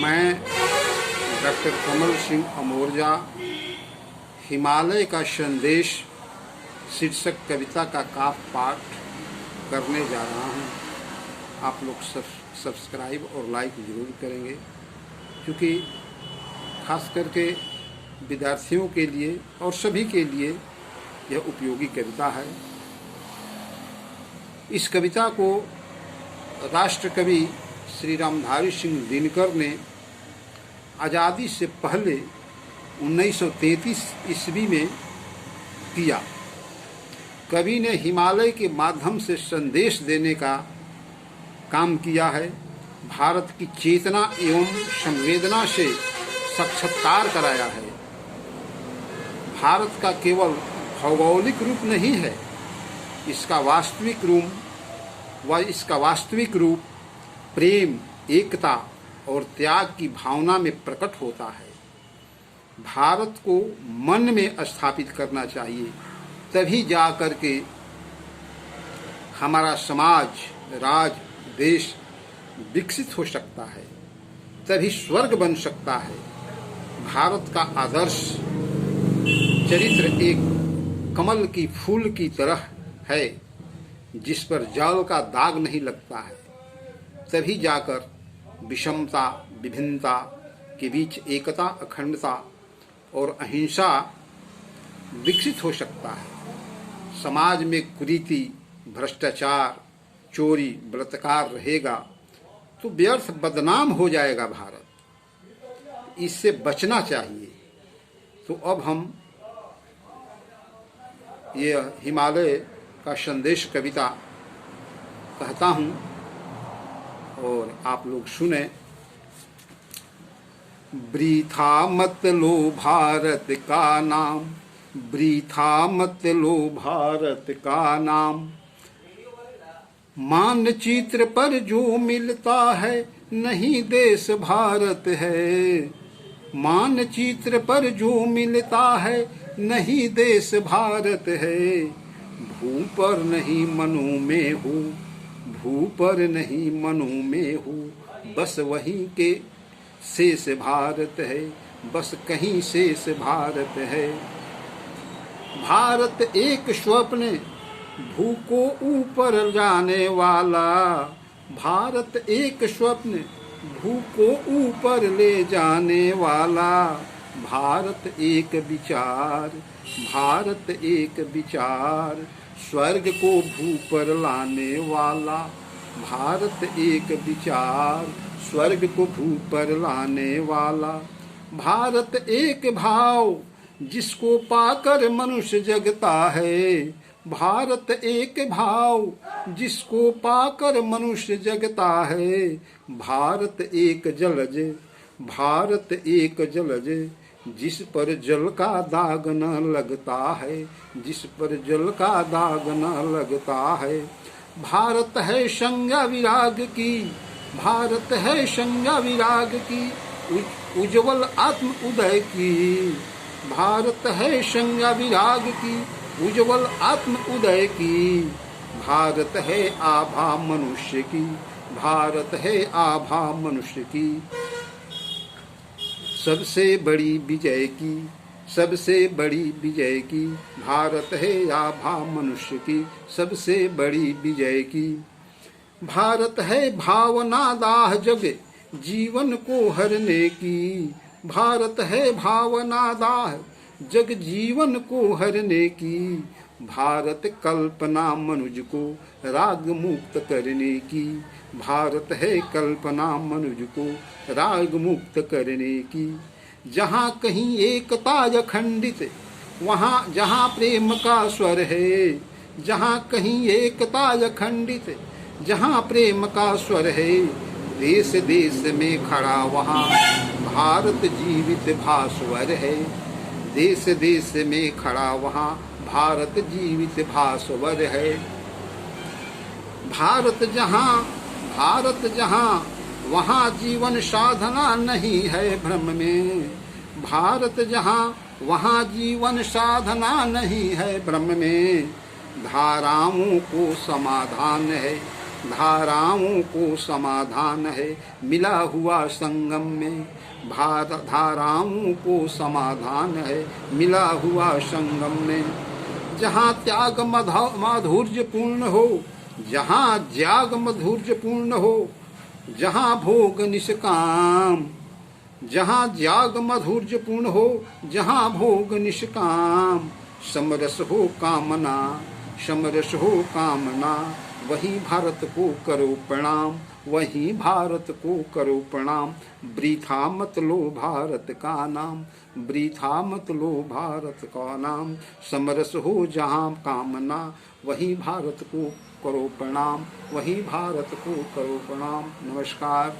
मैं डॉक्टर कमल सिंह अमोरजा हिमालय का संदेश शीर्षक कविता का काव्य पाठ करने जा रहा हूँ। आप लोग सब्सक्राइब और लाइक ज़रूर करेंगे, क्योंकि खास करके विद्यार्थियों के लिए और सभी के लिए यह उपयोगी कविता है। इस कविता को राष्ट्र कवि श्री रामधारी सिंह दिनकर ने आज़ादी से पहले 1933 ईस्वी में किया। कवि ने हिमालय के माध्यम से संदेश देने का काम किया है। भारत की चेतना एवं संवेदना से साक्षात्कार कराया है। भारत का केवल भौगोलिक रूप नहीं है, इसका वास्तविक रूप प्रेम, एकता और त्याग की भावना में प्रकट होता है। भारत को मन में स्थापित करना चाहिए, तभी जाकर के हमारा समाज, राज्य, देश विकसित हो सकता है, तभी स्वर्ग बन सकता है। भारत का आदर्श चरित्र एक कमल की फूल की तरह है, जिस पर जल का दाग नहीं लगता है, तभी जाकर विषमता, विभिन्नता के बीच एकता, अखंडता और अहिंसा विकसित हो सकता है। समाज में कुरीति, भ्रष्टाचार, चोरी, बलात्कार रहेगा तो व्यर्थ बदनाम हो जाएगा भारत। इससे बचना चाहिए। तो अब हम ये हिमालय का संदेश कविता कहता हूँ और आप लोग सुने। वृथा मत लो भारत का नाम, वृथा मत लो भारत का नाम। मानचित्र पर जो मिलता है नहीं देश भारत है। मानचित्र पर जो मिलता है नहीं देश भारत है। भू पर नहीं मनों में हो, भू पर नहीं मनों में हो, बस वहीं के शेष भारत है, बस कहीं शेष भारत है। भारत एक स्वप्न, भू को ऊपर जाने वाला। भारत एक स्वप्न, भू को ऊपर ले जाने वाला। भारत एक विचार, भारत एक विचार, स्वर्ग को भू पर लाने वाला। भारत एक विचार, स्वर्ग को भू पर लाने वाला। भारत एक भाव, जिसको पाकर मनुष्य जगता है। भारत एक भाव, जिसको पाकर मनुष्य जगता है। भारत एक जलज, भारत एक जलज, जिस पर जल का दाग न लगता है, जिस पर जल का दाग न लगता है। भारत है संज्ञा विराग की, भारत है संज्ञा विराग की, उज्ज्वल आत्म उदय की। भारत है संज्ञा विराग की, उज्ज्वल आत्म उदय की। भारत है आभा मनुष्य की, भारत है आभा मनुष्य की। सबसे बड़ी विजय की, सबसे बड़ी विजय की। भारत है आभा मनुष्य की, सबसे बड़ी विजय की। भारत है भावना दाह जग, जीवन को हरने की। भारत है भावना दाह जग, जीवन को हरने की। भारत कल्पना मनुज को राग मुक्त करने की। भारत है कल्पना मनुज को राग मुक्त करने की। जहाँ कहीं एकता अखंडित, वहाँ जहाँ प्रेम का स्वर है। जहाँ कहीं एकता अखंडित, जहाँ प्रेम का स्वर है। देश देश में खड़ा वहाँ भारत जीवित भास्वर है। देश देश में खड़ा वहाँ भारत जीवित भास्वर है। भारत जहाँ वहाँ जीवन साधना नहीं है भ्रम में। भारत जहाँ वहाँ जीवन साधना नहीं है भ्रम में। धाराओं को समाधान है धाराओं को समाधान है मिला हुआ संगम में। धाराओं को समाधान है मिला हुआ संगम में। जहाँ त्याग माधुर्य पूर्ण हो, जहाँ त्याग माधुर्य पूर्ण हो, जहाँ भोग निष्काम, जहाँ त्याग माधुर्य पूर्ण हो, जहाँ भोग निष्काम। समरस हो कामना, समरस हो कामना, वही भारत को करो प्रणाम, वही भारत को करो प्रणाम। वृथा मत लो भारत का नाम, वृथा मत लो भारत का नाम। समरस हो जहाँ कामना, वही भारत को करो प्रणाम, वही भारत को करो प्रणाम। नमस्कार।